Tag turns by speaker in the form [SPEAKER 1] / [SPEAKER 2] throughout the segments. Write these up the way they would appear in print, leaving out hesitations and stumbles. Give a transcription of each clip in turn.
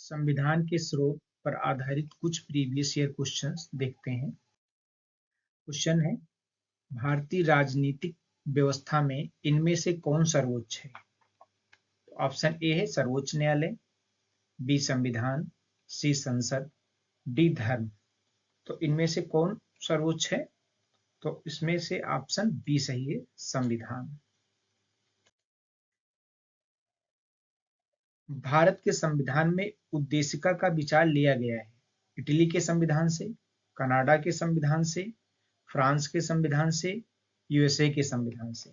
[SPEAKER 1] संविधान के स्रोत पर आधारित कुछ प्रीवियस ईयर क्वेश्चंस देखते हैं। क्वेश्चन है, भारतीय राजनीतिक व्यवस्था में इनमें से कौन सर्वोच्च है? तो ऑप्शन ए है सर्वोच्च न्यायालय, बी संविधान, सी संसद, डी धर्म। तो इनमें से कौन सर्वोच्च है? तो इसमें से ऑप्शन बी सही है, संविधान। भारत के संविधान में उद्देशिका का विचार लिया गया है इटली के संविधान से, कनाडा के संविधान से, फ्रांस के संविधान से, यूएसए के संविधान से।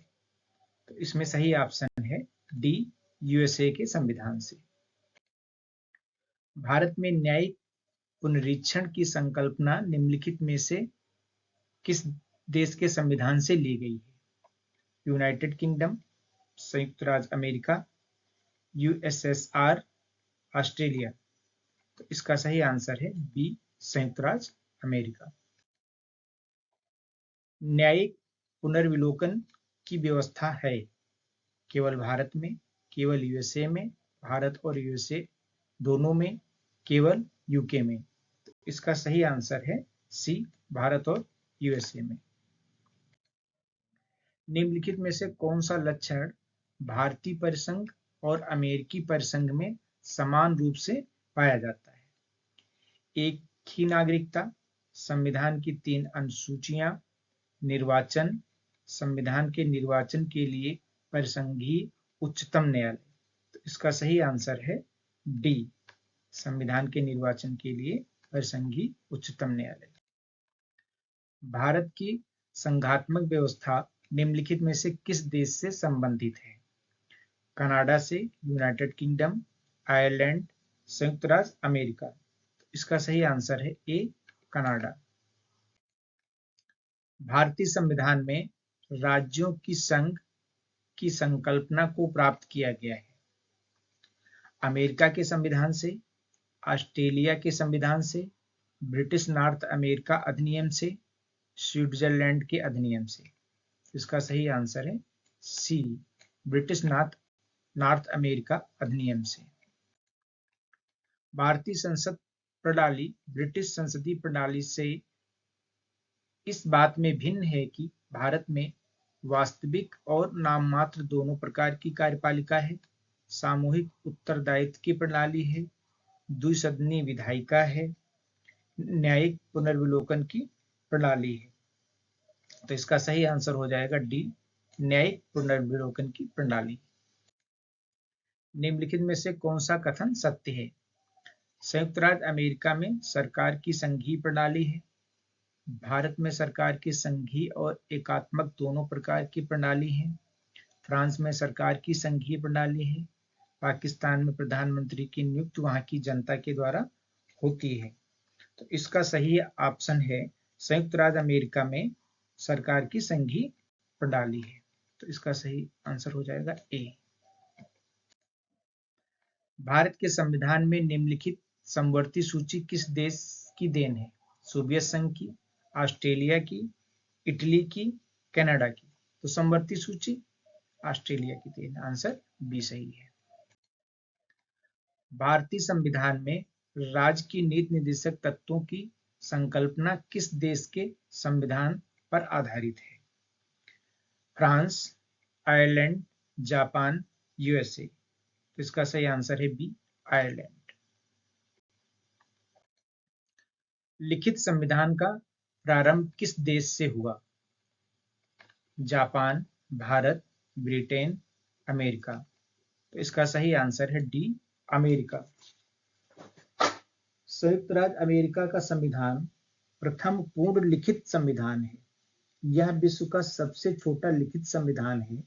[SPEAKER 1] तो इसमें सही ऑप्शन है डी, यूएसए के संविधान से। भारत में न्यायिक पुनरीक्षण की संकल्पना निम्नलिखित में से किस देश के संविधान से ली गई है? यूनाइटेड किंगडम, संयुक्त राज्य अमेरिका, यूएसएसआर, ऑस्ट्रेलिया। तो इसका सही आंसर है बी, संयुक्त राज्य अमेरिका। न्यायिक पुनर्विलोकन की व्यवस्था है केवल भारत में, केवल यूएसए में, भारत और यूएसए दोनों में, केवल यूके में। तो इसका सही आंसर है सी, भारत और यूएसए में। निम्नलिखित में से कौन सा लक्षण भारतीय परिसंघ और अमेरिकी परिसंघ में समान रूप से पाया जाता है? एक ही नागरिकता, संविधान की 3 अनुसूचियां, निर्वाचन, संविधान के निर्वाचन के लिए परिसंघीय उच्चतम न्यायालय। तो इसका सही आंसर है डी, संविधान के निर्वाचन के लिए परिसंघीय उच्चतम न्यायालय। भारत की संघात्मक व्यवस्था निम्नलिखित में से किस देश से संबंधित है? कनाडा से, यूनाइटेड किंगडम, आयरलैंड, संयुक्त राज्य अमेरिका। इसका सही आंसर है ए, कनाडा। भारतीय संविधान में राज्यों की संघ की संकल्पना को प्राप्त किया गया है अमेरिका के संविधान से, ऑस्ट्रेलिया के संविधान से, ब्रिटिश नॉर्थ अमेरिका अधिनियम से, स्विट्जरलैंड के अधिनियम से। इसका सही आंसर है सी, ब्रिटिश नॉर्थ अमेरिका अधिनियम से। भारतीय संसद प्रणाली ब्रिटिश संसदीय प्रणाली से इस बात में भिन्न है कि भारत में वास्तविक और नाममात्र दोनों प्रकार की कार्यपालिका है, सामूहिक उत्तरदायित्व की प्रणाली है, द्विसदनीय विधायिका है, न्यायिक पुनर्विलोकन की प्रणाली है। तो इसका सही आंसर हो जाएगा डी, न्यायिक पुनर्विलोकन की प्रणाली। निम्नलिखित में से कौन सा कथन सत्य है? संयुक्त राज्य अमेरिका में सरकार की संघीय प्रणाली है, भारत में सरकार की संघीय और एकात्मक दोनों प्रकार की प्रणाली है, फ्रांस में सरकार की संघीय प्रणाली है, पाकिस्तान में प्रधानमंत्री की नियुक्ति वहां की जनता के द्वारा होती है। तो इसका सही ऑप्शन है संयुक्त राज्य अमेरिका में सरकार की संघीय प्रणाली है। तो इसका सही आंसर हो जाएगा ए। भारत के संविधान में निम्नलिखित समवर्ती सूची किस देश की देन है? सोवियत संघ की, ऑस्ट्रेलिया की, इटली की, कनाडा की। तो समवर्ती सूची ऑस्ट्रेलिया की देन। आंसर बी सही है। भारतीय संविधान में राज्य की नीति निर्देशक तत्वों की संकल्पना किस देश के संविधान पर आधारित है? France, Ireland, Japan, USA. तो इसका सही आंसर है बी, आयरलैंड। लिखित संविधान का प्रारंभ किस देश से हुआ? Japan, Bharat, Britain, America. तो इसका सही आंसर है डी, अमेरिका। संयुक्त राज्य अमेरिका का संविधान प्रथम पूर्ण लिखित संविधान है। यह विश्व का सबसे छोटा लिखित संविधान है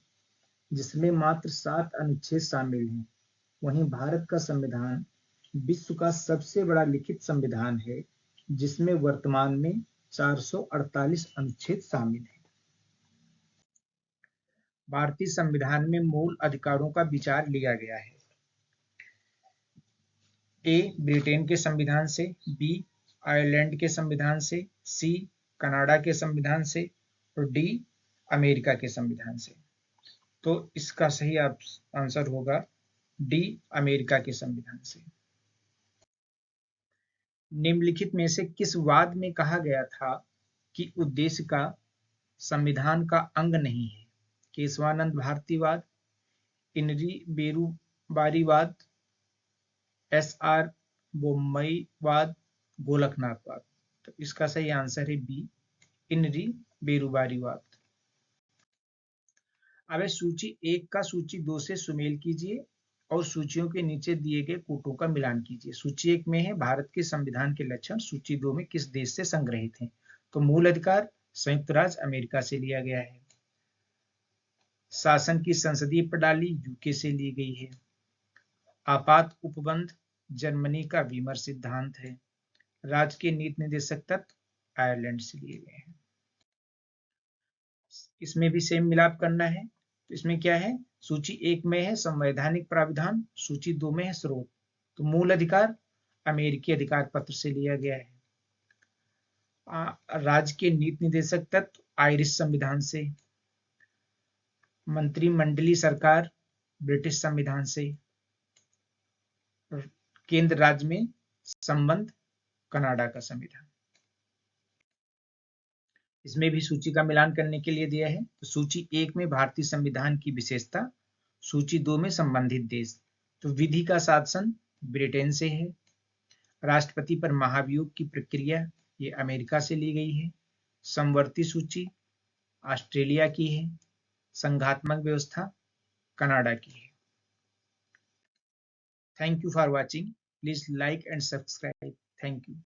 [SPEAKER 1] जिसमें मात्र 7 अनुच्छेद शामिल हैं। वहीं भारत का संविधान विश्व का सबसे बड़ा लिखित संविधान है जिसमें वर्तमान में 448 अनुच्छेद शामिल हैं। भारतीय संविधान में मूल अधिकारों का विचार लिया गया है। ए, ब्रिटेन के संविधान से, बी, आयरलैंड के संविधान से, सी, कनाडा के संविधान से और डी, अमेरिका के संविधान से। तो इसका सही आंसर होगा डी, अमेरिका के संविधान से। निम्नलिखित में से किस वाद में कहा गया था कि उद्देश्य का संविधान का अंग नहीं है? केशवानंद भारतीवाद, इनरी बेरुबारीवाद, एस.आर. बोम्मईवाद, गोलकनाथवाद। तो इसका सही आंसर है बी, इनरी बेरुबारीवाद। अब सूची 1 का सूची 2 से सुमेल कीजिए और सूचियों के नीचे दिए गए कोटों का मिलान कीजिए। सूची 1 में है भारत के संविधान के लक्षण, सूची 2 में किस देश से संग्रहित हैं? तो मूल अधिकार संयुक्त राज्य अमेरिका से लिया गया है। शासन की संसदीय प्रणाली यूके से ली गई है। आपात उपबंध जर्मनी का वीमर सिद्धांत है। राज्य के नीति निर्देशक तत्व आयरलैंड से लिए गए हैं। इसमें भी सेम मिलाप करना है। तो इसमें क्या है? सूची 1 में है संवैधानिक प्राविधान, सूची 2 में है स्रोत। तो मूल अधिकार अमेरिकी अधिकार पत्र से लिया गया है। राज्य के नीति निर्देशक तत्व आयरिश संविधान से। मंत्रिमंडलीय सरकार ब्रिटिश संविधान से। केंद्र राज्य में संबंध कनाडा का संविधान। इसमें भी सूची का मिलान करने के लिए दिया है। तो सूची 1 में भारतीय संविधान की विशेषता, सूची 2 में संबंधित देश। तो विधि का शासन ब्रिटेन से है। राष्ट्रपति पर महाभियोग की प्रक्रिया ये अमेरिका से ली गई है। समवर्ती सूची ऑस्ट्रेलिया की है। संघात्मक व्यवस्था कनाडा की है। Thank you for watching. Please like and subscribe. Thank you.